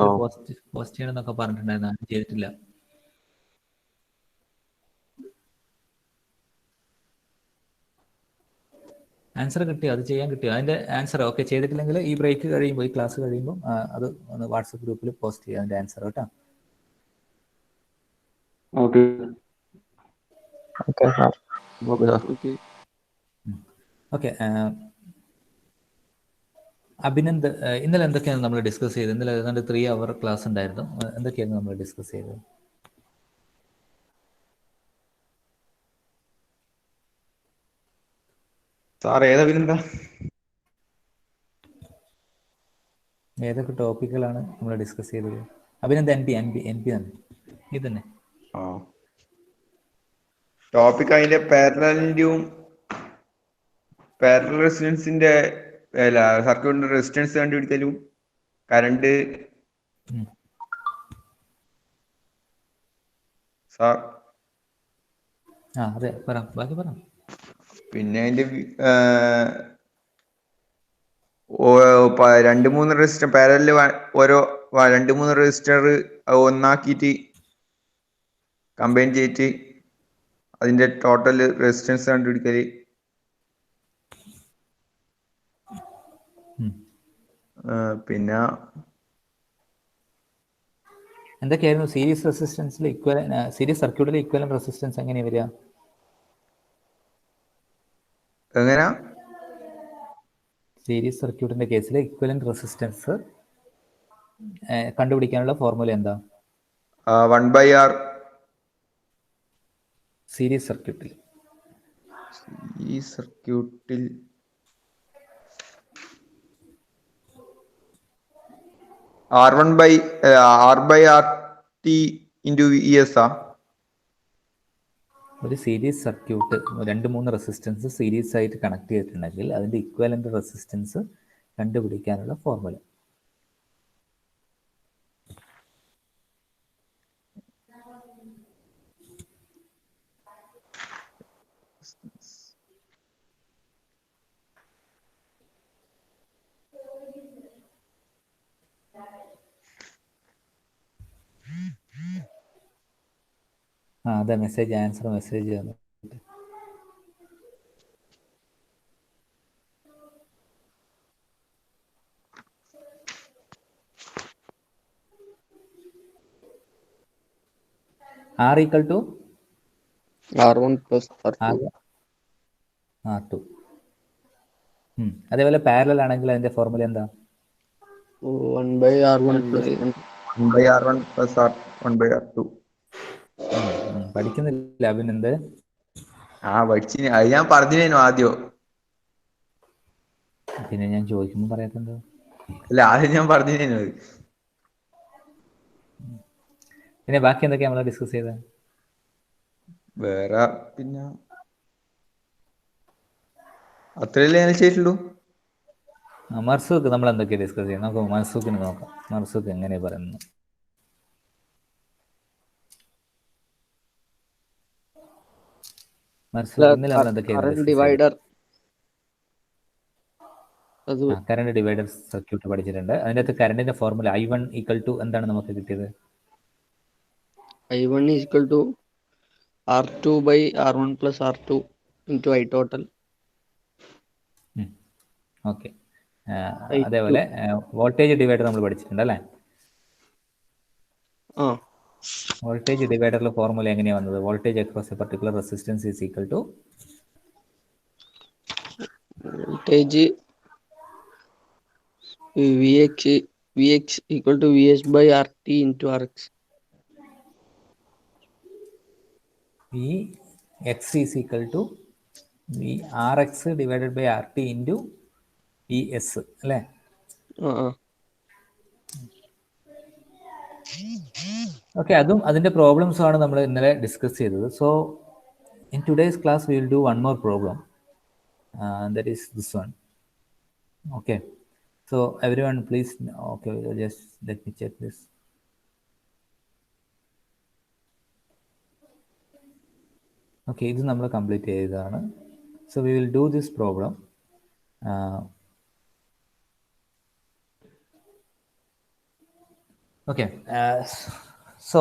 Post ചെയ്യണമെന്നൊക്കെ പറഞ്ഞിട്ടുണ്ടായിരുന്നു, അത് ചെയ്തിട്ടില്ല. ആൻസർ കിട്ടിയോ? അത് ചെയ്യാൻ കിട്ടിയോ? അതിന്റെ ആൻസർ ഓക്കെ ചെയ്തിട്ടില്ലെങ്കിൽ ഈ ബ്രേക്ക് കഴിയുമ്പോൾ, ഈ ക്ലാസ് കഴിയുമ്പോൾ അത് ഒന്ന് വാട്സപ്പ് ഗ്രൂപ്പിൽ പോസ്റ്റ് ചെയ്യുക, അതിന്റെ ആൻസർ കേട്ടോ. Okay okay. അഭിനന്ദ്, ഇന്നലെ എന്തൊക്കെയാണ് നമ്മൾ ഡിസ്കസ് ചെയ്തത്? ഇന്നലെ ഏതാണ്ട് 3 hour ക്ലാസ് ഉണ്ടായിരുന്നു. എന്തൊക്കെയായിരുന്നു നമ്മൾ ഡിസ്കസ് ചെയ്തത്? സാർ ഏതാ അഭിനന്ദ? ഏതൊക്കെ ടോപ്പിക്കുകളാണ് നമ്മൾ ഡിസ്കസ് ചെയ്തത്? അഭിനന്ദ് എൻ പി തന്നെ, ഇത് തന്നെ. ടോപ്പിക് അതിന്റെ പാരലലിന്റെയും പാരലൽ റെസിസ്റ്റൻസിന്റെ സർക്യൂട്ടിന്റെ റെസിസ്റ്റൻസ് കണ്ടുപിടിക്കലും കറണ്ട്. സാർ അതെ, ബാക്കി പറ. പിന്നെ അതിന്റെ 2-3 റെസിസ്റ്റർ പാരലില് ഓരോ 2-3 റെസിസ്റ്റർ ഒന്നാക്കിയിട്ട് കമ്പൈൻ ചെയ്തിട്ട് അതിന്റെ ടോട്ടൽ റെസിസ്റ്റൻസ് കണ്ടുപിടിക്കല്. പിന്നെ എന്തൊക്കെയായിരുന്നു സീരീസ് റെസിസ്റ്റൻസിൽ സീരീസ് സർക്യൂട്ടിൽ ഇക്വലന്റ് റെസിസ്റ്റൻസ് എങ്ങനെയാണ് വരിക? എങ്ങനെയാ സീരീസ് സർക്യൂട്ടിന്റെ കേസിൽ ഇക്വലന്റ് റെസിസ്റ്റൻസ് കണ്ടുപിടിക്കാനുള്ള ഫോർമുല എന്താ? 1/R. സീരീസ് സർക്യൂട്ടിൽ R1/RT into ES. ഒരു സീരീസ് സർക്യൂട്ട് 2-3 റെസിസ്റ്റൻസ് സീരീസ് ആയിട്ട് കണക്ട് ചെയ്തിട്ടുണ്ടെങ്കിൽ അതിന്റെ ഇക്വലന്റ് റെസിസ്റ്റൻസ് കണ്ടുപിടിക്കാനുള്ള ഫോർമുല. അതെ, മെസ്സേജ് ആൻസർ മെസ്സേജ് തന്നു. R equal to R1 plus R2. R2. അതേപോലെ പാരലൽ ആണെങ്കിൽ അതിന്റെ ഫോർമുല എന്താ? 1/R1 plus 1/R1 plus 1/R2. പഠിക്കുന്നില്ല അഭിനന്ദ്? പഠിച്ചിന്, അത് ഞാൻ പറഞ്ഞിനു ആദ്യം. പിന്നെ ഞാൻ ചോദിക്കുമ്പോൾ പറയാത്തത്? അല്ല, ആദ്യം ഞാൻ പറഞ്ഞിനു. പിന്നെ ബാക്കി എന്തൊക്കെയാ നമ്മൾ ഡിസ്കസ് ചെയ്തത്? വേറെ പിന്നെ അത്രയല്ലേ ഞാൻ ചെയ്തിട്ടുള്ളൂ. മർസൂഖ് നമ്മൾ എന്തൊക്കെയാണ് ഡിസ്കസ് ചെയ്യുന്നത്? നമുക്ക് മർസൂഖിന് നോക്കാം. മർസൂഖ് എങ്ങനെയാ പറയുന്നത്? മർസൂഖ് ഇന്നലെ നമ്മൾ എന്തൊക്കെയാണ് ഡിസ്കസ് ചെയ്തത്? കറണ്ട് ഡിവൈഡർ സർക്യൂട്ട് പഠിച്ചിട്ടുണ്ട്. അതിൻ്റെ അകത്ത് കറണ്ടിന്റെ ഫോർമുല I1 = എന്താണ് നമുക്ക് കിട്ടിയത്? I1 = R2/R1 plus R2 into I total. Okay. അതേപോലെ വോൾട്ടേജ് ഡിവൈഡർ നമ്മൾ പഠിച്ചിട്ടുണ്ട് അല്ലേ? വോൾട്ടേജ് ഡിവൈഡറിലെ ഫോർമുല എങ്ങനെയാണ് വന്നത്? Voltage across a particular resistance is equal to voltage Vx = Vs/RT into Rx. Vx is equal to Rx divided by RT into Vs അല്ലേ? Okay, അതും അതിന്റെ പ്രോബ്ലംസും ആണ് നമ്മൾ ഇന്നലെ ഡിസ്കസ് ചെയ്തത്. So in today's class we will do one more problem, that is this one. Okay, so everyone please, okay, just let me check this. Okay, ഇത് നമ്മൾ complete ചെയ്തതാണ്. So we will do this problem. Okay, so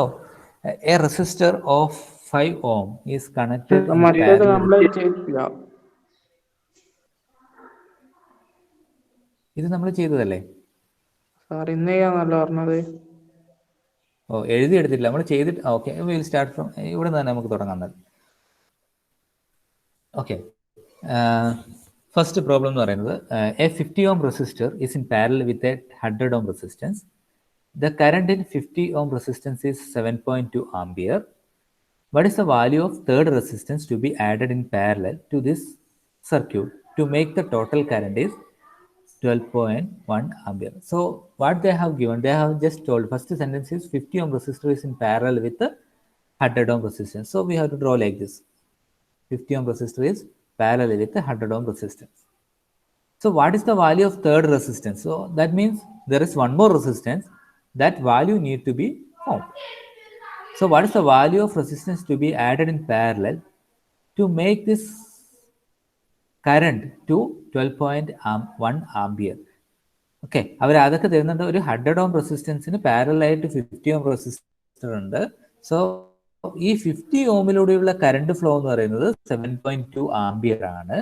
a resistor of 5 ohm is connected in മറ്റേത് parallel. Complaint ചെയ്തില്ല. ഇത് നമ്മൾ ചെയ്തതല്ലേ? Sir ഇന്ന് ചെയ്യാന്നല്ല പറഞ്ഞത്. ഓ, എഴുതിയെടുത്തില്ല, നമ്മൾ ചെയ്തിട്ട്. ഓക്കെ, വിൽ സ്റ്റാർട്ട് ഫ്രം ഇവിടെ തന്നെ നമുക്ക് തുടങ്ങാം. ഓക്കെ, ഫസ്റ്റ് പ്രോബ്ലം എന്ന് പറയുന്നത് A 50 ohm resistor is in parallel with a 100 ohm resistance. The current in 50 ohm resistance is 7.2 ampere. What is the value of third resistance to be added in parallel to this circuit to make the total current is 12.1 ampere? So what they have given, they have just told, first sentence is 50 ohm resistor is in parallel with the 100 ohm resistance. So we have to draw like this. 50 ohm resistor is parallel with the 100 ohm resistance. So what is the value of third resistance? So that means there is one more resistance. That value need to be found. So what is the value of resistance to be added in parallel to make this current to 12.1 ampere? Okay, അവർ അതൊക്കെ തരുന്നുണ്ട്. ഒരു 100 ohm റെസിസ്റ്റൻസിന് പാരലായിട്ട് 50 ohm resistor ഉണ്ട്. So ഈ 50 ഓമിലൂടെയുള്ള current flow എന്ന് പറയുന്നത് 7.2 ampere ആണ്.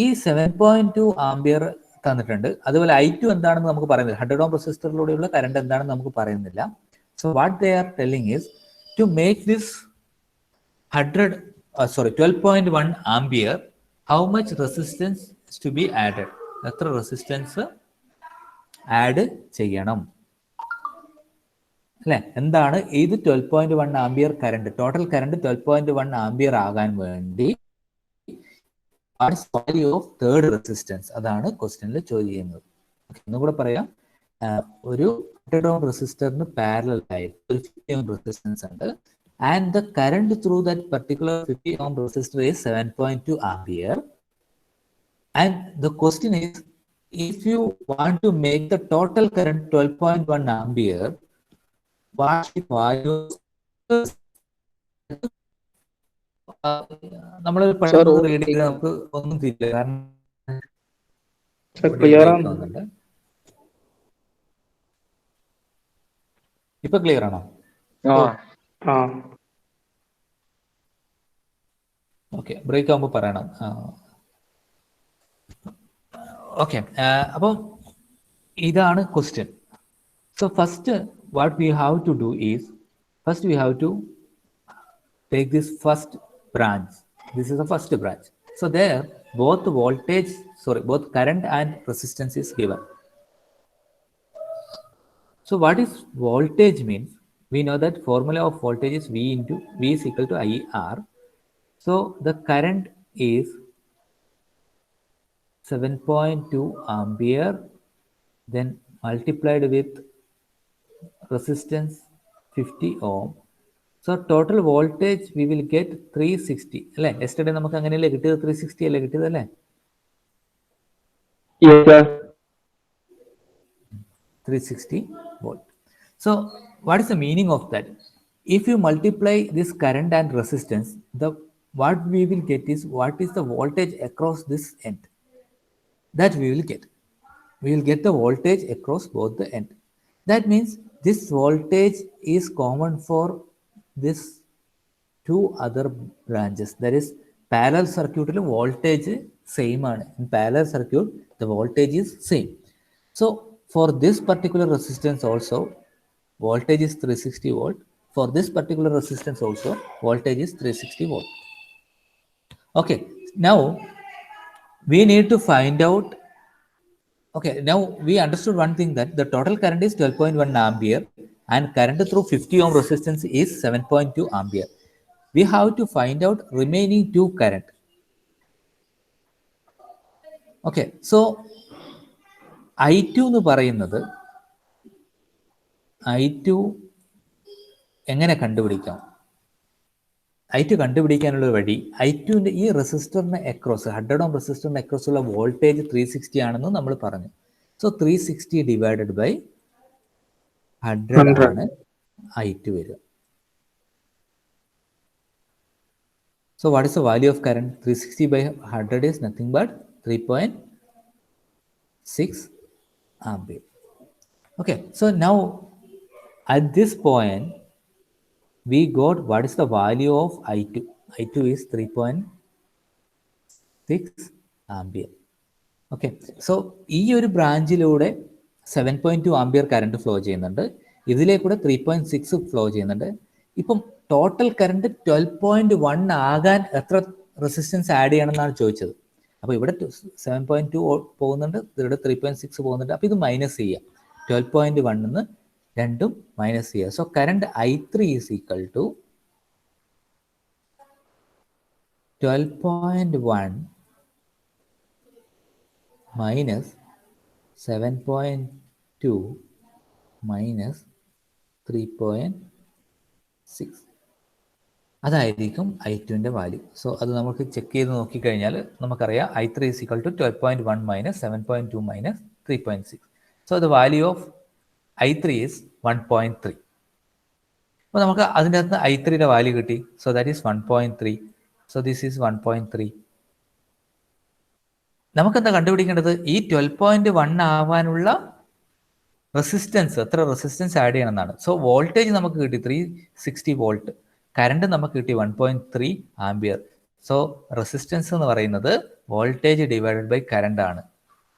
ഈ 7.2 ആംബിയർ തന്നിട്ടുണ്ട്. അതുപോലെ I2 എന്താണെന്ന് നമുക്ക് പറയുന്നില്ല. 100 ohm റെസിസ്റ്ററിലൂടെയുള്ള കറണ്ട് എന്താണെന്ന് നമുക്ക് പറയുന്നില്ല. So what they are telling is to make this 12.1 ampere, how much resistance is to be added? എത്ര റെസിസ്റ്റൻസ് ആഡ് ചെയ്യണം അല്ലെ? എന്താണ് ഇത് 12.1 ampere current, total current 12.1 ampere ആകാൻ വേണ്ടി വാല്യൂ ഓഫ് തേർഡ് റെസിസ്റ്റൻസ്, അതാണ് ക്വസ്റ്റ്യനിൽ ചോദ്യം ചെയ്യുന്നത്. ഒന്നുകൂടെ പറയാം, ഒരു 100 ohm റെസിസ്റ്ററിന് പാരലൽ ആയിട്ട് ഒരു 50 ohm റെസിസ്റ്റൻസ് ഉണ്ട്. And the current through that particular 50 ohm resistor is 7.2 ampere. And the question is, if you want to make the total current 12.1 ampere, what is the value? നമ്മൾ read ചെയ്ത് നമുക്ക് ഒന്നും തിരില്ല, കാരണം ഇപ്പൊ clear ആണോ? Okay, break ആകുമ്പോൾ പറയണം. Okay, അപ്പം ഇതാണ് question. So first what we have to do is, first we have to take this first branch. This is the first branch. So there both current and resistance is given. So what is voltage means? We know that formula of voltage is V is equal to IR. So the current is 7.2 ampere, then multiplied with resistance 50 ohm. So total voltage we will get 360 അല്ലേ? Yesterday നമുക്ക് അങ്ങനെയല്ലേ കിട്ടിയത്? 360 അല്ലേ കിട്ടിയത് അല്ലേ? 360 volt. So what is the meaning of that? If you multiply this current and resistance, what we will get is what is the voltage across this end. That we will get. We will get the voltage across both the end. That means this voltage is common for this two other branches. That is, parallel circuit voltage same ആണ്. In parallel circuit the voltage is same. So for this particular resistance also voltage is 360 volt. For this particular resistance also voltage is 360 volt. Okay, now we need to find out. Okay, now we understood one thing, that the total current is 12.1 ampere and current through 50 ohm resistance is 7.2 ampere. We have to find out remaining two current. Okay, so I2 എന്ന് പറയുന്നത് I2 എങ്ങനെ കണ്ടുപിടിക്കാം? I2 കണ്ടുപിടിക്കാനുള്ള വഴി, I2ന്റെ ഈ റെസിസ്റ്ററിന് across 100 ohm റെസിസ്റ്ററിന് across ഉള്ള വോൾട്ടേജ് 360 ആണെന്ന് നമ്മൾ പറഞ്ഞു. സോ 360 ഡിവൈഡഡ് ബൈ 100 ആണ് I2 വരിക. So what is the value of current? 360 by 100 is nothing but 3.6 ampere. Okay, so now at this point, we got what is the value of I2? I2 is 3.6 ampere. Okay, so ഈ ഒരു ബ്രാഞ്ചിലൂടെ 7.2 ampere current flow ചെയ്യുന്നുണ്ട്, ഇതിലേക്കൂടെ 3.6 flow ചെയ്യുന്നുണ്ട്. ഇപ്പം total current 12.1 ആകാൻ എത്ര resistance add ചെയ്യണമെന്നാണ് ചോദിച്ചത്. അപ്പോൾ ഇവിടെ 7.2 പോകുന്നുണ്ട്, ഇവിടെ 3.6 പോകുന്നുണ്ട്. അപ്പോൾ ഇത് മൈനസ് ചെയ്യുക, 12.1 നിന്ന് രണ്ടും മൈനസ് ചെയ്യുക. So current I3 is equal to 12.1 minus 7.2 minus 3.6 അതായിരിക്കും I2ൻ്റെ വാല്യൂ. സോ അത് നമുക്ക് ചെക്ക് ചെയ്ത് നോക്കിക്കഴിഞ്ഞാൽ നമുക്കറിയാം I3 is equal to 12.1 minus 7.2 minus 3.6. So the value of I3 is 1.3. അപ്പോൾ നമുക്ക് അതിൻ്റെ അകത്ത് I3യുടെ വാല്യൂ കിട്ടി. So that is 1.3. So this is 1.3. നമുക്കെന്താ കണ്ടുപിടിക്കേണ്ടത്? ഈ 12.1 ആവാനുള്ള റെസിസ്റ്റൻസ്, എത്ര റെസിസ്റ്റൻസ് ആഡ് ചെയ്യണം എന്നാണ്. സോ വോൾട്ടേജ് നമുക്ക് കിട്ടി 360 വോൾട്ട്, കറണ്ട് നമുക്ക് കിട്ടി 1.3 ആംബിയർ. സോ റെസിസ്റ്റൻസ് എന്ന് പറയുന്നത് വോൾട്ടേജ് ഡിവൈഡഡ് ബൈ കറണ്ട് ആണ്.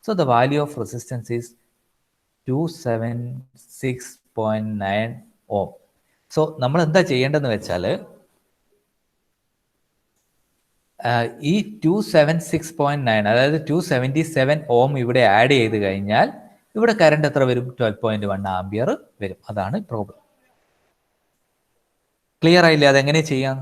So the value of resistance is 276.9 ohm. So നമ്മൾ എന്താ ചെയ്യേണ്ടതെന്ന് വെച്ചാൽ ഈ 276.9 അതായത് 277 ഓം ഇവിടെ ആഡ് ചെയ്ത് കഴിഞ്ഞാൽ ഇവിടെ കറണ്ട് എത്ര വരും? 12.1 ആംബിയർ വരും. അതാണ് പ്രോബ്ലം. ക്ലിയർ ആയില്ലേ? അതെങ്ങനെ ചെയ്യാം?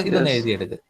ഇതൊന്ന് എഴുതിയെടുക്കുക.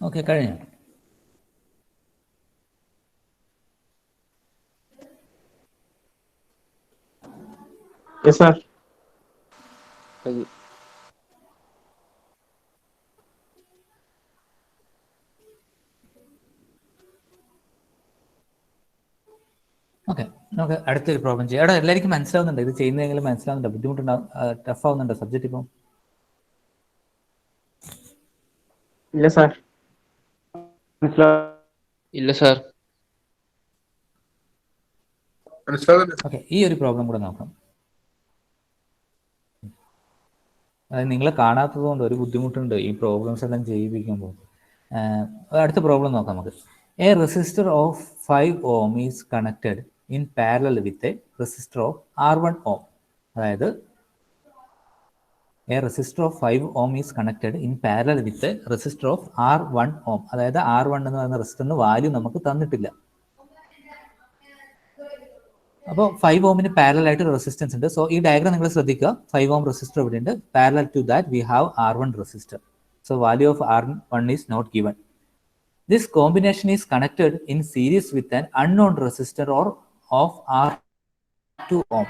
ഓക്കെ, കഴിഞ്ഞു. Yes, sir. ഓക്കെ, നമുക്ക് അടുത്തൊരു പ്രോബ്ലം ചെയ്യാം. അവിടെ എല്ലാവർക്കും മനസ്സിലാവുന്നുണ്ടോ? ഇത് ചെയ്യുന്നതെങ്കിലും മനസ്സിലാവുന്നുണ്ടോ? ബുദ്ധിമുട്ടുണ്ടാവും, ടഫ് ആവുന്നുണ്ടോ സബ്ജക്റ്റ് ഇപ്പം? ഇല്ല സാർ. ഇല്ല സാർ. ഓക്കെ, ഈ ഒരു പ്രോബ്ലം കൂടെ നോക്കാം. അതായത് നിങ്ങളെ കാണാത്തത് കൊണ്ട് ഒരു ബുദ്ധിമുട്ടുണ്ട് ഈ പ്രോബ്ലംസ് എല്ലാം ചെയ്യിപ്പിക്കുമ്പോൾ. അടുത്ത പ്രോബ്ലം നോക്കാം നമുക്ക്. A resistor of 5 ohm is connected in parallel with a resistor of R1 ohm. അതായത് A resistor of 5 ohm is connected in parallel with resistor of R1 ohm. അതായത് R1 എന്ന് പറയുന്ന റെസിസ്റ്ററിന് വാല്യൂ നമുക്ക് തന്നിട്ടില്ല. അപ്പോൾ 5 ohmന് പാരലൽ ആയിട്ട് റെസിസ്റ്റൻസ് ഉണ്ട്. സോ ഈ ഡയഗ്രാം നിങ്ങൾ ശ്രദ്ധിക്കുക. 5 ohm റെസിസ്റ്റർ ഇവിടെ ഉണ്ട്. Parallel to that we have R1 resistor. So value of R1 is not given. This combination is connected in series with an unknown resistor or of R2 ohm.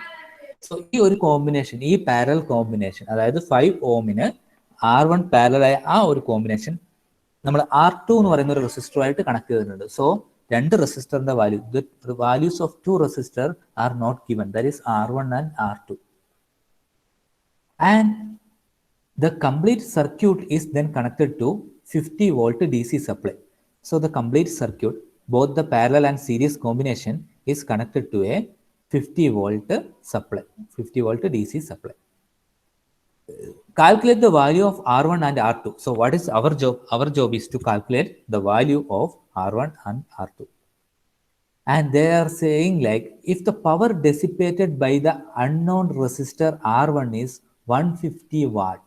So ഈ ഒരു combination, ഈ parallel combination, അതായത് 5 ohmന് R1 parallel ആയ ആ ഒരു combination നമ്മൾ R2 എന്ന് പറയുന്ന ഒരു റെസിസ്റ്ററുമായിട്ട് കണക്ട് ചെയ്തിട്ടുണ്ട്. സോ രണ്ട് റെസിസ്റ്ററിന്റെ value, the values of two resistors are not given, that is R1 and R2, and the complete circuit is then connected to 50 volt DC supply. So the complete circuit, both the parallel and series combination, is connected to a 50 volt supply, 50 volt DC supply. Calculate the value of R1 and R2. So what is our job? Our job is to calculate the value of R1 and R2. And they are saying like, if the power dissipated by the unknown resistor R1 is 150 watt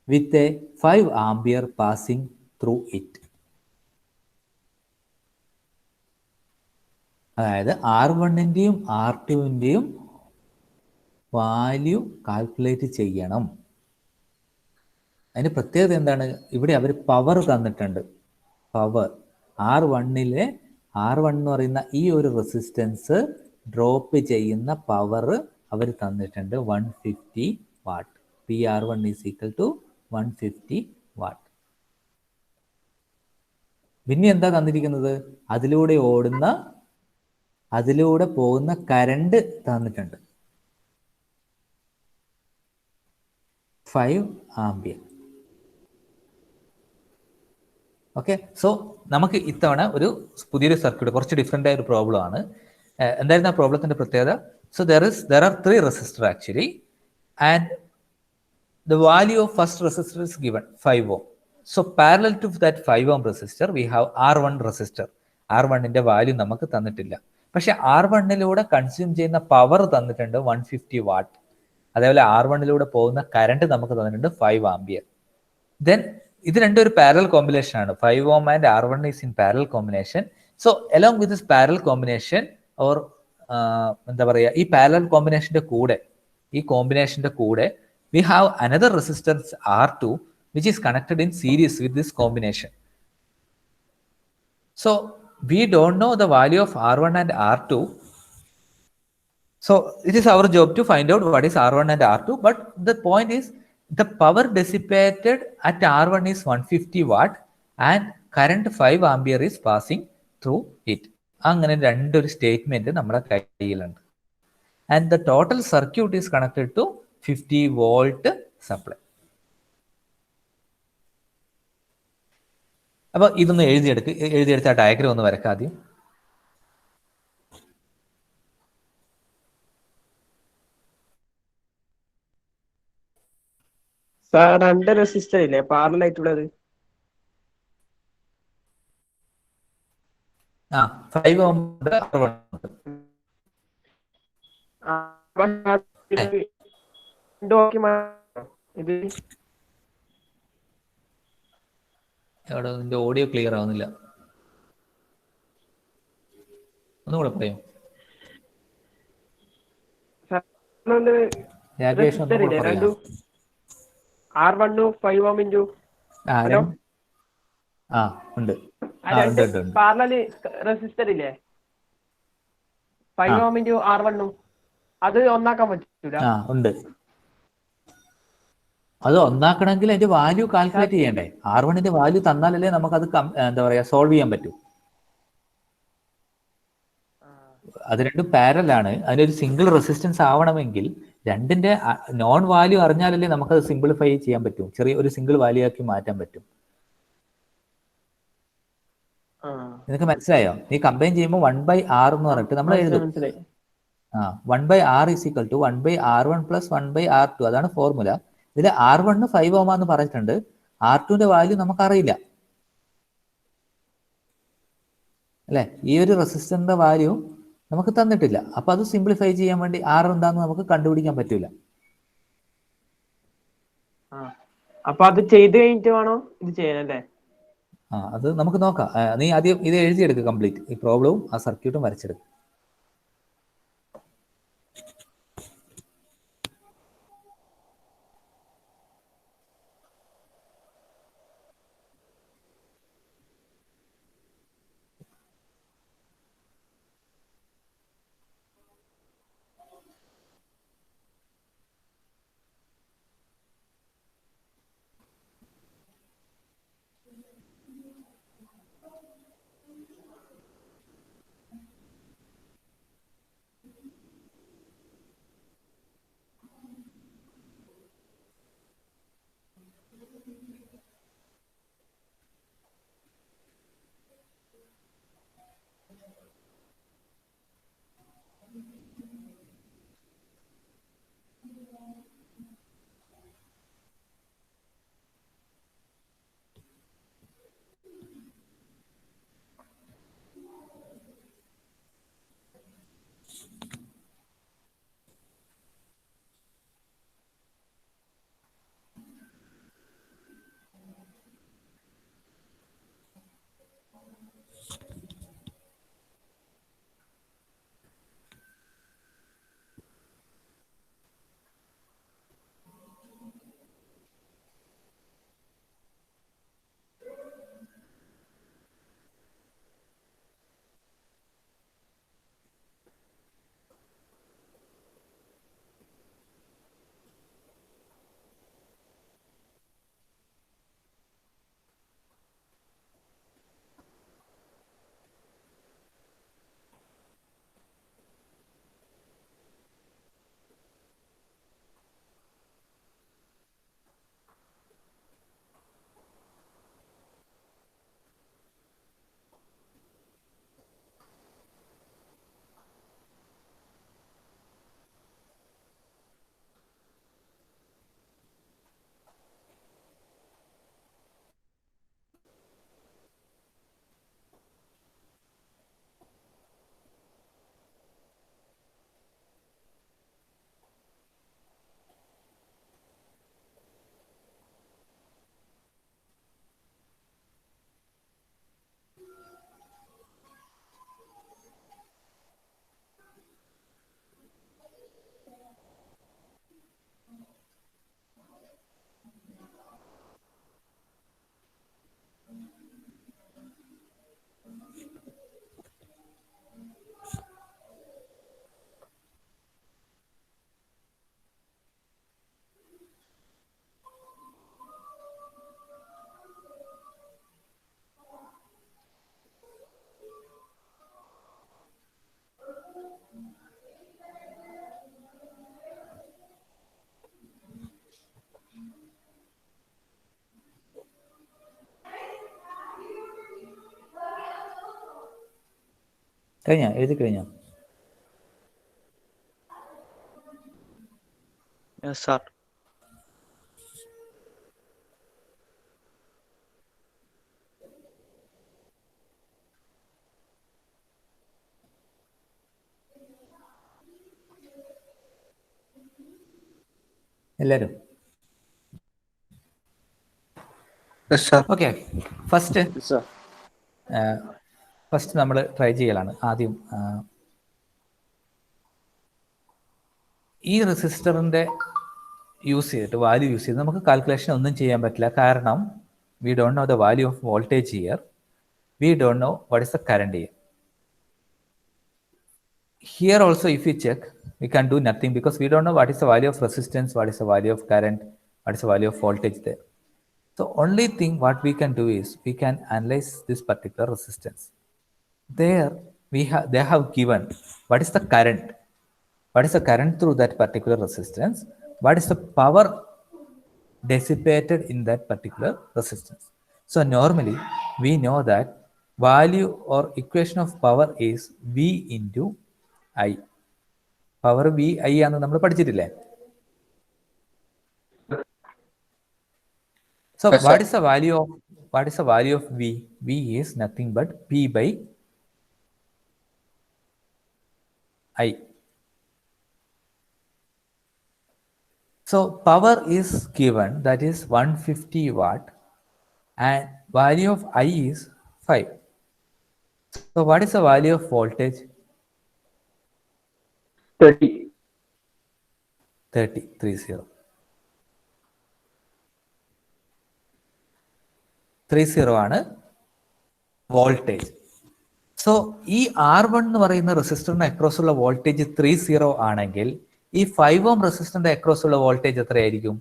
with a 5 ampere passing through it. അതായത് R1ൻ്റെയും R2ൻ്റെയും value calculate ചെയ്യണം. അതിന് പ്രത്യേകത എന്താണ്? ഇവിടെ അവർ power തന്നിട്ടുണ്ട്. Power R1 എന്ന് പറയുന്ന ഈ ഒരു റെസിസ്റ്റൻസ് ഡ്രോപ്പ് ചെയ്യുന്ന പവർ അവർ തന്നിട്ടുണ്ട് 150 watt. PR1 is equal to 150 watt. പിന്നെ എന്താ തന്നിരിക്കുന്നത്? അതിലൂടെ പോകുന്ന കറണ്ട് തന്നിട്ടുണ്ട് 5 ആംപിയർ. ഓക്കെ, സോ നമുക്ക് ഇത്തവണ ഒരു പുതിയൊരു സർക്യൂട്ട്, കുറച്ച് ഡിഫറെൻ്റ് ആയ ഒരു പ്രോബ്ലം ആണ്. എന്തായിരുന്നു ആ പ്രോബ്ലത്തിന്റെ പ്രത്യേകത? So there are 3 resistors actually, and the value of first resistor is given 5 ohm. So parallel to that 5 ohm resistor we have R1 resistor. R1ന്റെ വാല്യൂ നമുക്ക് തന്നിട്ടില്ല. പക്ഷെ R1ലൂടെ കൺസ്യൂം ചെയ്യുന്ന പവർ തന്നിട്ടുണ്ട് 150 വാട്ട്. അതേപോലെ R1ലൂടെ പോകുന്ന കറണ്ട് നമുക്ക് തന്നിട്ടുണ്ട് 5 ആംപിയർ. ദെൻ ഇത് രണ്ടും ഒരു പാരലൽ കോമ്പിനേഷൻ ആണ്. 5 ohm and R1 is in parallel combination. So along with this parallel combination, or എന്താ പറയുക, ഈ പാരലൽ കോമ്പിനേഷന്റെ കൂടെ we have another resistance R2 which is connected in series with this combination. So we don't know the value of R1 and R2. So it is our job to find out what is R1 and R2. But the point is, the power dissipated at R1 is 150 watt and current 5 ampere is passing through it. അങ്ങനെ രണ്ടൊരു statement നമ്മുടെ കയ്യിലുണ്ട്. And the total circuit is connected to 50 volt supply. അപ്പൊ ഇതൊന്ന് എഴുതിയെടുത്ത ആ diagram ഒന്ന് വരക്കാം ആദ്യം. രണ്ട് റെസിസ്റ്റർ ഇല്ലേ പാരലൽ ആയിട്ടുള്ളത്? 5 ohm ഉണ്ട്, അവിടെ നിന്റെ ഓഡിയോ ക്ലിയർ ആവുന്നില്ല, ഒന്നുകൂടെ പറയും. പാരലൽ റെസിസ്റ്റർ ഇല്ലേ 5 ohm into R1, അത് ഒന്നാക്കാൻ പറ്റൂല? ഉണ്ട്. അത് ഒന്നാക്കണമെങ്കിൽ അതിന്റെ വാല്യൂ കാൽക്കുലേറ്റ് ചെയ്യണ്ടേ? R1ന്റെ വാല്യൂ തന്നാലല്ലേ നമുക്ക് അത് എന്താ പറയാ സോൾവ് ചെയ്യാൻ പറ്റൂ. അത് രണ്ടും പാരലൽ ആണ്. അതിനൊരു സിംഗിൾ റെസിസ്റ്റൻസ് ആവണമെങ്കിൽ രണ്ടിന്റെ നോൺ വാല്യൂ അറിഞ്ഞാലല്ലേ നമുക്കത് സിംപ്ലിഫൈ ചെയ്യാൻ പറ്റും, ചെറിയ ഒരു സിംഗിൾ വാല്യൂ ആക്കി മാറ്റാൻ പറ്റും. നിനക്ക് മനസ്സിലായോ? നീ കമ്പൈൻ ചെയ്യുമ്പോൾ 1/R എന്ന് പറഞ്ഞിട്ട് നമ്മൾ എഴുതും. 1/R is equal to 1/R1 plus 1/R2, അതാണ് ഫോർമുല. ഇതിൽ R1 5 ഓം എന്ന് പറഞ്ഞിട്ടുണ്ട്. R2ന്റെ വാല്യൂ നമുക്കറിയില്ല അല്ലേ? ഈ ഒരു റെസിസ്റ്ററിന്റെ വാല്യൂ നമുക്ക് തന്നിട്ടില്ല. അപ്പൊ അത് സിംപ്ലിഫൈ ചെയ്യാൻ വേണ്ടി R എന്താന്ന് നമുക്ക് കണ്ടുപിടിക്കാൻ പറ്റൂല. അപ്പൊ അത് ചെയ്ത് കഴിഞ്ഞിട്ട് വേണോ ഇത് ചെയ്യാനല്ലേ? അത് നമുക്ക് നോക്കാം. നീ ആദ്യം ഇത് എഴുതിയെടുക്കുക, കംപ്ലീറ്റ് ഈ പ്രോബ്ലവും ആ സർക്യൂട്ടും വരച്ചെടുക്കുക. കഴിഞ്ഞോ? എഴുതി കഴിഞ്ഞോ? സാർ എല്ലാവരും ഓക്കെ. ഫസ്റ്റ് നമ്മൾ ട്രൈ ചെയ്യലാണ്. ആദ്യം ഈ റെസിസ്റ്ററിൻ്റെ യൂസ് ചെയ്തിട്ട് വാല്യൂ യൂസ് ചെയ്ത് നമുക്ക് കാൽക്കുലേഷൻ ഒന്നും ചെയ്യാൻ പറ്റില്ല. കാരണം we don't know the value of voltage here, we don't know what is the current here. Here also if you check, we can do nothing because we don't know what is the value of resistance, what is the value of current, what is the value of voltage there. So only thing what we can do is we can analyze this particular resistance. There they have given what is the current, what is the current through that particular resistance, what is the power dissipated in that particular resistance. So normally we know that value or equation of power is V into I. Power V I ആണെന്ന് നമ്മൾ പഠിച്ചിട്ടില്ലേ? So Yes, what sir. is the value of V? V is nothing but P by I. So power is given, that is 150 watt, and value of I is 5. So what is the value of voltage? 30. 30. 30 ആണ് voltage. So ഈ R1 എന്ന് പറയുന്ന റെസിസ്റ്ററിന് across ഉള്ള voltage 30 ആണെങ്കിൽ ഈ 5 ഓം റെസിസ്റ്ററിന്റെ across ഉള്ള വോൾട്ടേജ് എത്രയായിരിക്കും?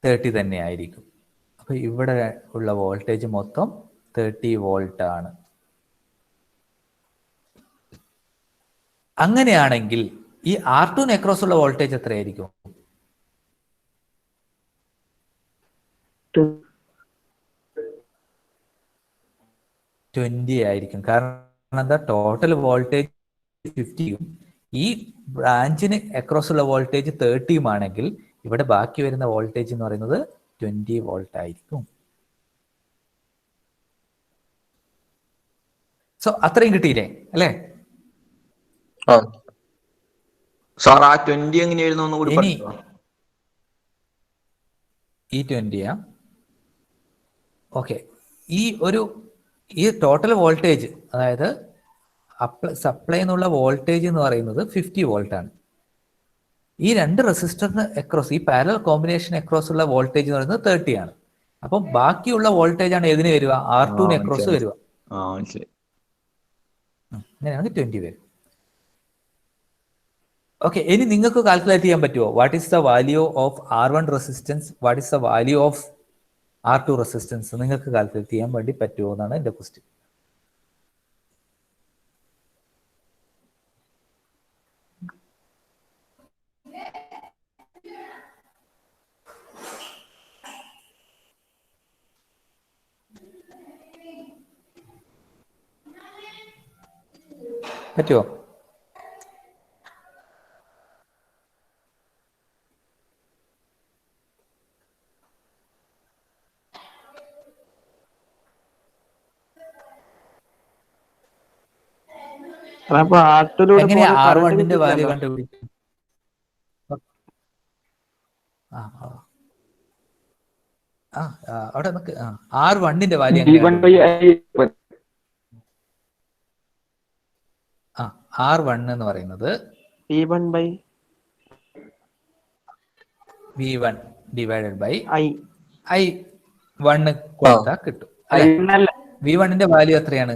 30 തന്നെ ആയിരിക്കും. അപ്പൊ ഇവിടെ ഉള്ള വോൾട്ടേജ് മൊത്തം 30 വോൾട്ട് ആണ്. അങ്ങനെയാണെങ്കിൽ ഈ R2 അക്രോസ് ഉള്ള വോൾട്ടേജ് എത്രയായിരിക്കും? 20 ആയിരിക്കും. കാരണം എന്താ, ടോട്ടൽ വോൾട്ടേജ് 50യും ഈ ബ്രാഞ്ചിന് അക്രോസ് ഉള്ള വോൾട്ടേജ് 30യും ആണെങ്കിൽ ഇവിടെ ബാക്കി വരുന്ന വോൾട്ടേജ് എന്ന് പറയുന്നത് 20 വോൾട്ട് ആയിരിക്കും. സോ അത്രയും കിട്ടിയില്ലേ അല്ലേ? സാർ ആ 20 എങ്ങനെയായിരുന്നു ഒന്നുകൂടി ഇനി പറഞ്ഞോ. ഈ 20 ഓക്കെ, ഈ ടോട്ടൽ വോൾട്ടേജ്, അതായത് സപ്ലൈ എന്നുള്ള വോൾട്ടേജ് എന്ന് പറയുന്നത് 50 വോൾട്ട് ആണ്. ഈ രണ്ട് റെസിസ്റ്ററിന് അക്രോസ്, ഈ പാരലൽ കോമ്പിനേഷൻ അക്രോസ് ഉള്ള വോൾട്ടേജ് എന്ന് പറയുന്നത് 30 ആണ്. അപ്പം ബാക്കിയുള്ള വോൾട്ടേജ് ആണ് ഏതിന് വരിക? R2 അക്രോസ് വരിക. അങ്ങനെയാണെങ്കിൽ 20 വരും. ഓക്കെ, ഇനി നിങ്ങൾക്ക് കാൽക്കുലേറ്റ് ചെയ്യാൻ പറ്റുമോ? What is the value of R1 resistance, what is the value of R2 resistance? നിങ്ങൾക്ക് കാൽക്കുലേറ്റ് ചെയ്യാൻ വേണ്ടി പറ്റുമോ എന്നാണ് എൻ്റെ ക്വസ്റ്റ്യൻ. പറ്റുമോ? എങ്ങനെയാ R1ന്റെ വാല്യൂ കണ്ടുപിടിക്കും? അവിടെ നമുക്ക് R1ന്റെ വാല്യൂ R1 എന്ന് പറയുന്നത് V1 ഡിവൈഡഡ് ബൈ I1 കൊടുത്താൽ കിട്ടും അല്ലെ? V1ന്റെ വാല്യൂ എത്രയാണ്?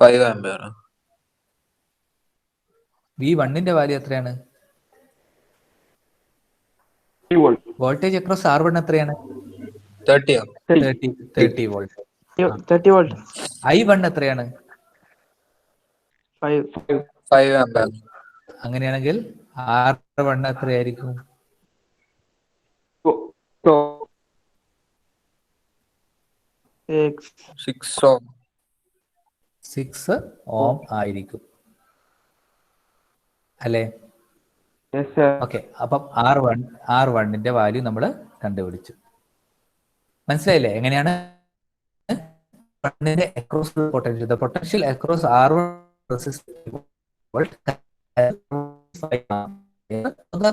5 ആംപിയർ. V1ന്റെ വാല്യൂ എത്രയാണ്? വോൾട്ടേജ് അക്രോസ് R1 എത്രയാണ്? 30 വോൾട്ട്. I1 എത്രയാണ്? 5 ആംപിയർ. അങ്ങനെയാണെങ്കിൽ R1 എത്രയായിരിക്കും? 6 ഓം ആയിരിക്കും അല്ലേ? ഓക്കെ, അപ്പം R1ന്റെ വാല്യൂ നമ്മൾ കണ്ടുപിടിച്ചു. മനസ്സിലായില്ലേ എങ്ങനെയാണ് across potential? The potential across R1 resistor the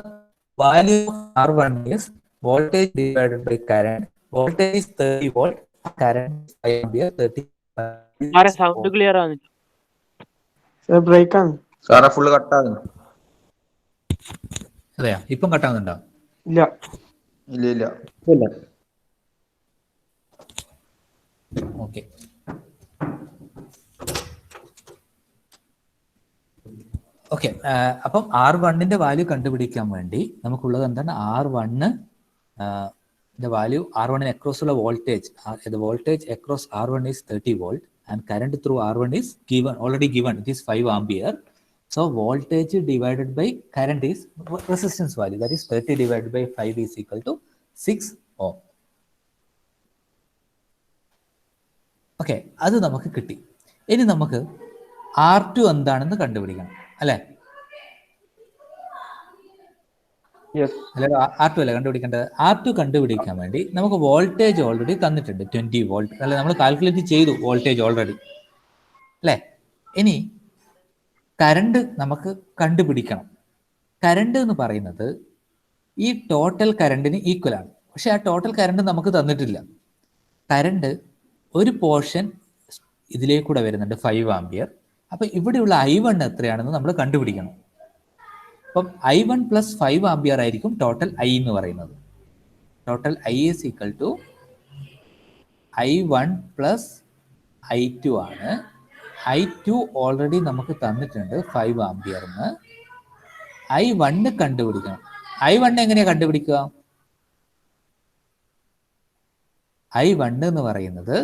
value of R1 is voltage divided by current. Voltage is 30 volt, current is 5 ampere. 30 sound clear ആണ്. ബ്രേക്ക് ആണ് സാറേ, ഫുള്ള് കട്ടാകുന്നു. അതെയാ? ഇപ്പം കട്ടാകുന്നുണ്ടോ? ഇല്ല. Okay, okay. അപ്പം R1ന്റെ വാല്യൂ കണ്ടുപിടിക്കാൻ വേണ്ടി നമുക്കുള്ളത് എന്താണ്? the value R1 across the voltage. The voltage across R1 is 30 volt and current through R1 is already given. It is 5 ampere. So voltage divided by current is resistance value. That is 30 divided by 5 is equal to 6 ohm. Okay, അത് നമുക്ക് കിട്ടി. ഇനി നമുക്ക് R2 എന്താണെന്ന് കണ്ടുപിടിക്കണം അല്ലേ? Yes. അല്ലല്ലോ R2 അല്ലേ കണ്ടുപിടിക്കേണ്ടത്. R2 കണ്ടുപിടിക്കാൻ വേണ്ടി നമുക്ക് വോൾട്ടേജ് ഓൾറെഡി തന്നിട്ടുണ്ട് 20 വോൾട്ട് അല്ലെ, നമ്മൾ കാൽക്കുലേറ്റ് ചെയ്തു വോൾട്ടേജ് ഓൾറെഡി അല്ലേ. ഇനി കറണ്ട് നമുക്ക് കണ്ടുപിടിക്കണം. കറണ്ട് എന്ന് പറയുന്നത് ഈ ടോട്ടൽ കറണ്ടിന് ഈക്വൽ ആണ്. പക്ഷെ ആ ടോട്ടൽ കറണ്ട് നമുക്ക് തന്നിട്ടില്ല. കറണ്ട് ഒരു പോർഷൻ ഇതിലേക്കൂടെ വരുന്നുണ്ട് 5 ആംപിയർ. അപ്പം ഇവിടെയുള്ള I1 എത്രയാണെന്ന് നമ്മൾ കണ്ടുപിടിക്കണം. അപ്പം I1 പ്ലസ് 5 ആംപിയർ ആയിരിക്കും ടോട്ടൽ I എന്ന് പറയുന്നത്. Total I is equal to I1 plus I2 ആണ്. I2 ഓൾറെഡി നമുക്ക് തന്നിട്ടുണ്ട് 5 ആംപിയറിന്. I1 കണ്ടുപിടിക്കണം. I1 എങ്ങനെയാണ് കണ്ടുപിടിക്കുക? I1 എന്ന് പറയുന്നത്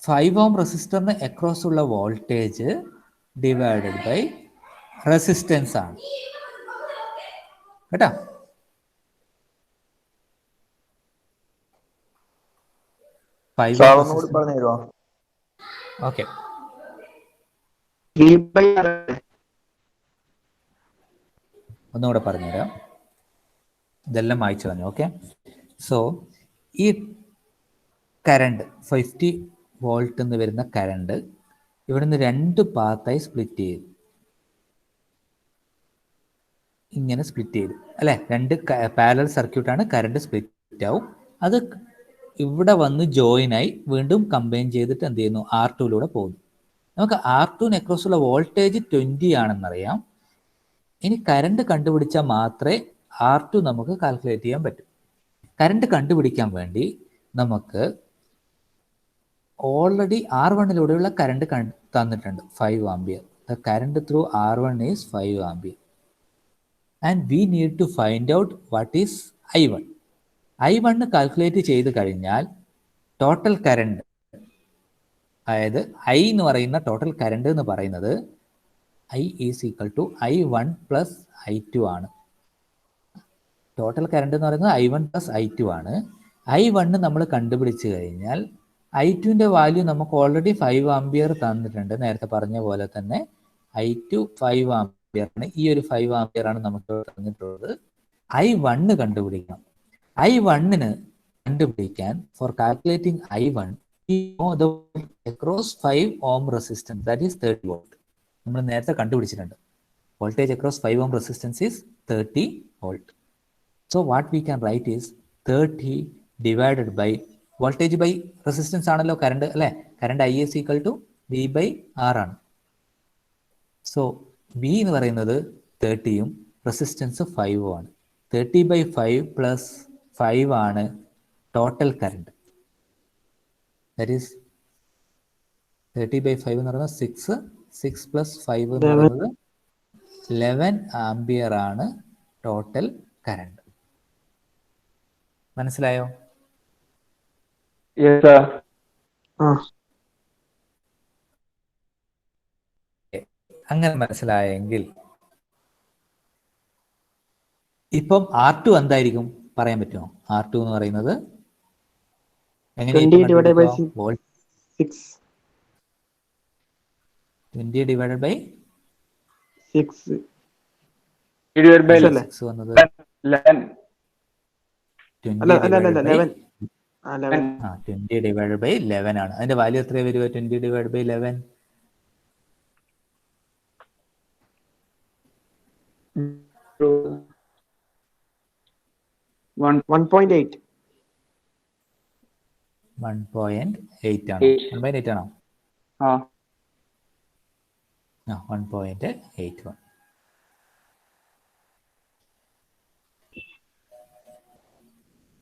5 ഓം റെസിസ്റ്ററിന് അക്രോസ് ഉള്ള വോൾട്ടേജ് ഡിവൈഡഡ് ബൈ റെസിസ്റ്റൻസ് ആണ് കേട്ടോ. പറഞ്ഞുതരുമോ? ഓക്കെ, ഒന്നുകൂടെ പറഞ്ഞുതരാം. ഇതെല്ലാം വായിച്ചു പറഞ്ഞു. ഓക്കെ, സോ ഈ കറണ്ട് 50 വോൾട്ട് എന്ന് വരുന്ന കറണ്ട് ഇവിടുന്ന് 2 പാർട്ടായി സ്പ്ലിറ്റ് ചെയ്തു. ഇങ്ങനെ സ്പ്ലിറ്റ് ചെയ്തു അല്ലേ. 2 പാരലൽ സർക്യൂട്ടാണ്. കറണ്ട് സ്പ്ലിറ്റ് ആവും. അത് ഇവിടെ വന്ന് ജോയിനായി വീണ്ടും കമ്പൈൻ ചെയ്തിട്ട് എന്ത് ചെയ്യുന്നു, R2 പോകുന്നു. നമുക്ക് R2 അക്രോസ് ഉള്ള വോൾട്ടേജ് 20 ആണെന്നറിയാം. ഇനി കറണ്ട് കണ്ടുപിടിച്ചാൽ മാത്രമേ R2 നമുക്ക് കാൽക്കുലേറ്റ് ചെയ്യാൻ പറ്റൂ. കറണ്ട് കണ്ടുപിടിക്കാൻ വേണ്ടി നമുക്ക് ഓൾറെഡി R1 കറണ്ട് തന്നിട്ടുണ്ട് 5 ampere. The current through R1 is 5 ampere and we need to find out what is I1. I1 calculate ചെയ്ത് കഴിഞ്ഞാൽ ടോട്ടൽ കറണ്ട്, അതായത് I എന്ന് പറയുന്ന ടോട്ടൽ കറണ്ട് എന്ന് പറയുന്നത് I is equal to I1 plus I2 ആണ്. Total current എന്ന് പറയുന്നത് I1 പ്ലസ് I2 ആണ്. I1 നമ്മൾ കണ്ടുപിടിച്ച് കഴിഞ്ഞാൽ I2ൻ്റെ വാല്യൂ നമുക്ക് ഓൾറെഡി 5 ആംപിയർ തന്നിട്ടുണ്ട്. നേരത്തെ പറഞ്ഞ പോലെ തന്നെ I2 5 ആംപിയർ ആണ്. ഈ ഒരു 5 ആംപിയർ ആണ് നമുക്ക് തന്നിട്ടുള്ളത്. I1 കണ്ടുപിടിക്കണം. I1 കണ്ടുപിടിക്കാൻ for calculating I1 across 5 ohm resistance that is 30 volt നമ്മൾ നേരത്തെ കണ്ടുപിടിച്ചിട്ടുണ്ട്. Voltage across 5 ohm resistance is 30 volt. So what we can write is 30 divided by voltage by resistance ആണല്ലോ കറണ്ട് അല്ലേ. Current I is equal to V by R ആണ്. So V എന്ന് പറയുന്നത് 30യും resistance 5 ആണ്. 30 by 5 plus 5 ആണ് total current. That is 30 by 5 എന്ന് പറയുന്നത് 6 plus 5 എന്ന് പറയുന്നത് 11 ആംപിയർ ആണ് ടോട്ടൽ കറണ്ട്. മനസ്സിലായോ? അങ്ങനെ മനസ്സിലായെങ്കിൽ ഇപ്പം R2 എന്തായിരിക്കും പറയാൻ പറ്റുമോ? R2 എന്ന് പറയുന്നത് 20 divided by 6. 20 divided by 6 divided by 6 വന്നത് 11. 20 divided by 11 ആണ്. അതിന്റെ വാല്യൂ എത്ര വരിക? 20 divided by 11 1.8. 1.8 ആണോ? 1.8 ആണോ? 1.81.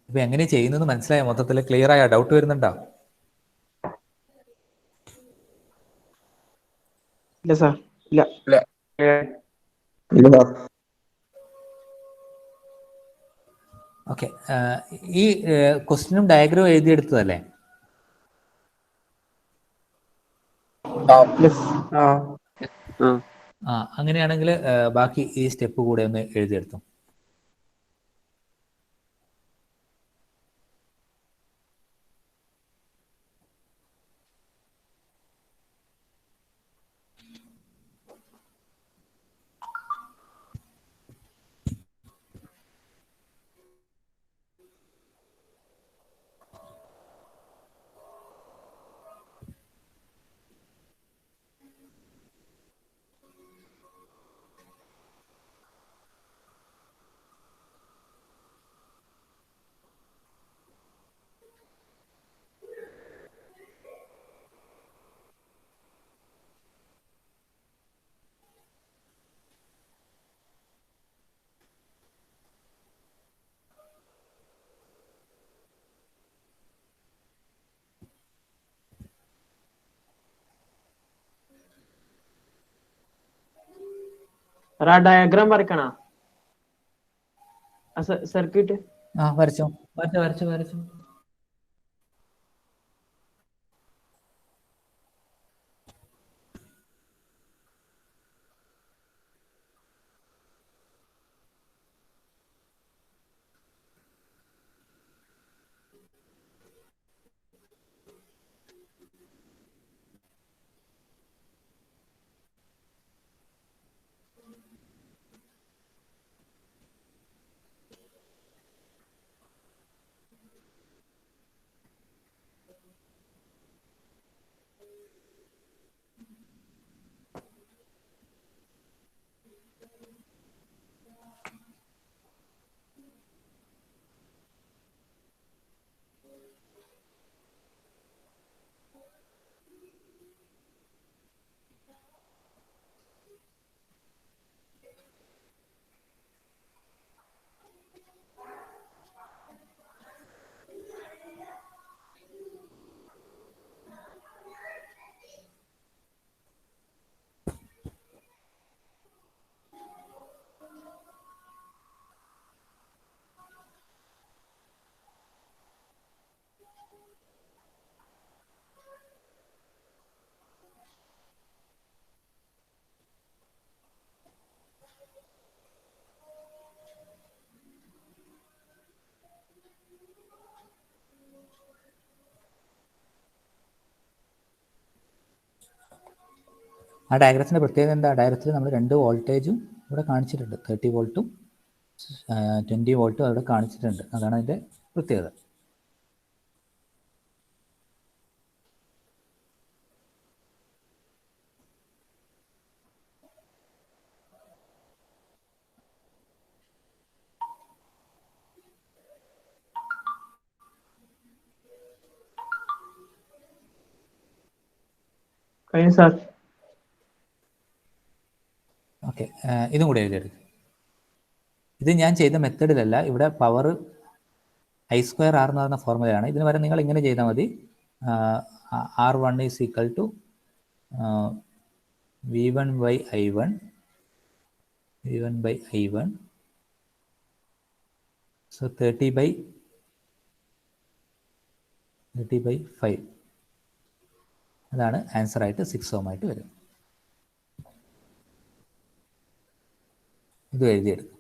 ഇപ്പൊ എങ്ങനെ ചെയ്യുന്നത് മനസ്സിലായോ? മൊത്തത്തിൽ ക്ലിയർ ആയ? ഡൗട്ട് വരുന്നുണ്ടോ? ഇല്ല സാർ, ഇല്ല. ഓക്കെ, ഈ ക്വസ്റ്റ്യനും ഡയഗ്രാം എഴുതിയെടുത്തതല്ലേ? അങ്ങനെയാണെങ്കിൽ ബാക്കി ഈ സ്റ്റെപ്പ് കൂടെ ഒന്ന് എഴുതിയെടുത്തു. ആ ഡയഗ്രാം വരക്കണ സർക്യൂട്ട് വരച്ചോ, വരച്ചോ. ആ ഡയഗ്രത്തിൻ്റെ പ്രത്യേകത എന്താ? ഡയഗ്രത്തിൽ നമ്മൾ 2 വോൾട്ടേജും ഇവിടെ കാണിച്ചിട്ടുണ്ട്. 30 വോൾട്ടും 20 വോൾട്ടും അവിടെ കാണിച്ചിട്ടുണ്ട്. അതാണ് അതിൻ്റെ പ്രത്യേകത. സാർ ഓക്കെ, ഇതും കൂടി എഴുതിയെടുക്കും. ഇത് ഞാൻ ചെയ്ത മെത്തേഡിലല്ല. ഇവിടെ പവർ I² R എന്ന് പറയുന്ന ഫോർമുലയാണ്. ഇതിന് വരെ നിങ്ങൾ ഇങ്ങനെ ചെയ്താൽ മതി. R1 is equal to V1 by I1 so 30/5. അതാണ് ആൻസർ ആയിട്ട് 6 ohm ആയിട്ട് വരും. ഇത് എഴുതിയെടുക്കും.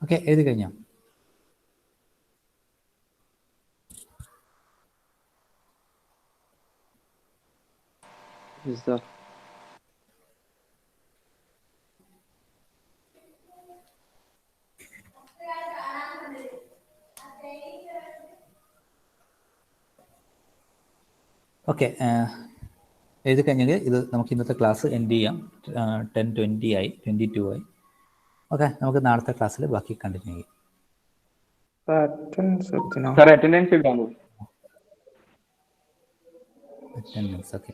ഓക്കെ, എഴുതി കഴിഞ്ഞോ? ഓക്കെ, എഴുതി കഴിഞ്ഞെങ്കിൽ ഇത് നമുക്ക് ഇന്നത്തെ ക്ലാസ് എൻഡ് ചെയ്യാം. 10:20 ആയി, 22 ആയി. ഓക്കെ, നമുക്ക് നാളത്തെ ക്ലാസ്സിൽ ബാക്കി കണ്ടിന്യൂ ചെയ്യാം. അറ്റൻഡൻസ് ഇടാമോ? Attendance okay.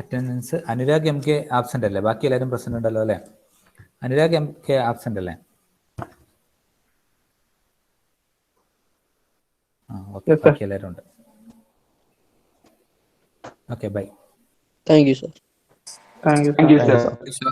Attendance Anurag MK absent അല്ലേ? ബാക്കി എല്ലാവരും പ്രസന്റ് ഉണ്ടല്ലോ അല്ലേ? അനുരാഗ് MK ആബ്സെൻ്റ് അല്ലേ? ഓക്കെ, ബാക്കി എല്ലാവരും ഉണ്ട്. Okay, bye. Thank you, sir. Thank you sir.